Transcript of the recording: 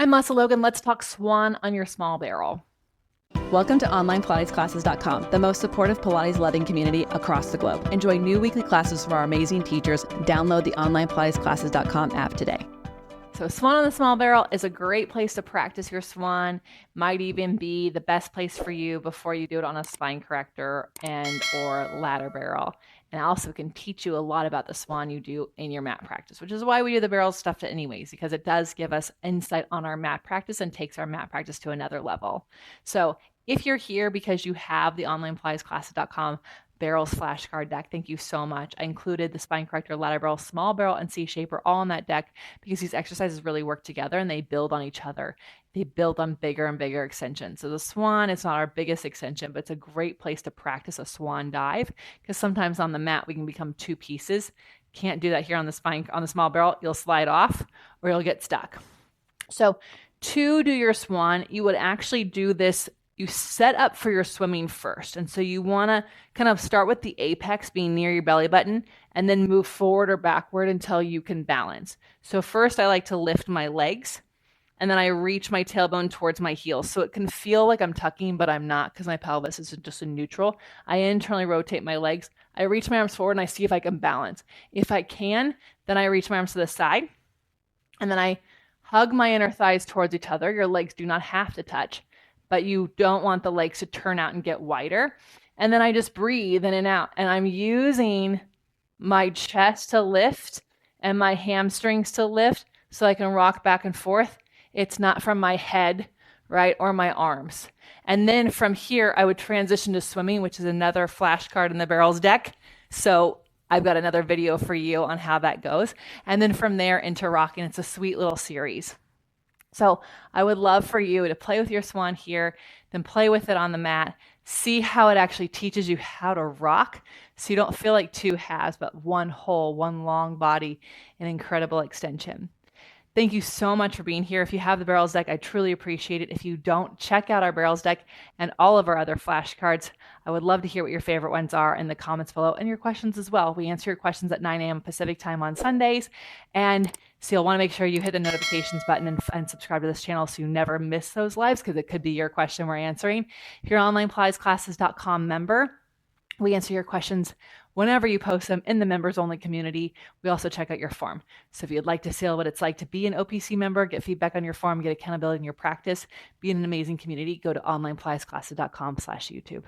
I'm Lesley Logan. Let's talk swan on your small barrel. Welcome to OnlinePilatesClasses.com, the most supportive Pilates-loving community across the globe. Enjoy new weekly classes from our amazing teachers. Download the OnlinePilatesClasses.com app today. So swan on the small barrel is a great place to practice your swan. Might even be the best place for you before you do it on a spine corrector and or ladder barrel. And also can teach you a lot about the swan you do in your mat practice, which is why we do the barrel stuff anyways, because it does give us insight on our mat practice and takes our mat practice to another level. So if you're here because you have the OnlinePilatesClasses.com barrels flashcard deck, thank you so much. I included the spine corrector, ladder barrel, small barrel, and C shaper all on that deck because these exercises really work together and they build on each other. They build on bigger and bigger extensions. So the swan is not our biggest extension, but it's a great place to practice a swan dive because sometimes on the mat we can become two pieces. Can't do that here on the spine, on the small barrel. You'll slide off or you'll get stuck. So to do your swan, you would actually do this. You set up for your swimming first. And so you want to kind of start with the apex being near your belly button and then move forward or backward until you can balance. So first I like to lift my legs and then I reach my tailbone towards my heels. So it can feel like I'm tucking, but I'm not because my pelvis is just a neutral. I internally rotate my legs. I reach my arms forward and I see if I can balance. If I can, then I reach my arms to the side and then I hug my inner thighs towards each other. Your legs do not have to touch, but you don't want the legs to turn out and get wider. And then I just breathe in and out. And I'm using my chest to lift and my hamstrings to lift so I can rock back and forth. It's not from my head, right, or my arms. And then from here, I would transition to swimming, which is another flashcard in the barrels deck. So I've got another video for you on how that goes. And then from there into rocking. It's a sweet little series. So I would love for you to play with your swan here, then play with it on the mat, see how it actually teaches you how to rock so you don't feel like two halves, but one whole, one long body, an incredible extension. Thank you so much for being here. If you have the barrels deck, I truly appreciate it. If you don't, check out our barrels deck and all of our other flashcards. I would love to hear what your favorite ones are in the comments below and your questions as well. We answer your questions at 9 a.m. Pacific time on Sundays. And so you'll want to make sure you hit the notifications button and subscribe to this channel so you never miss those lives because it could be your question we're answering. If you're an OnlinePilatesClasses.com member, we answer your questions whenever you post them in the members only community. We also check out your form. So if you'd like to see what it's like to be an OPC member, get feedback on your form, get accountability in your practice, be in an amazing community, go to OnlinePilatesClasses.com/YouTube.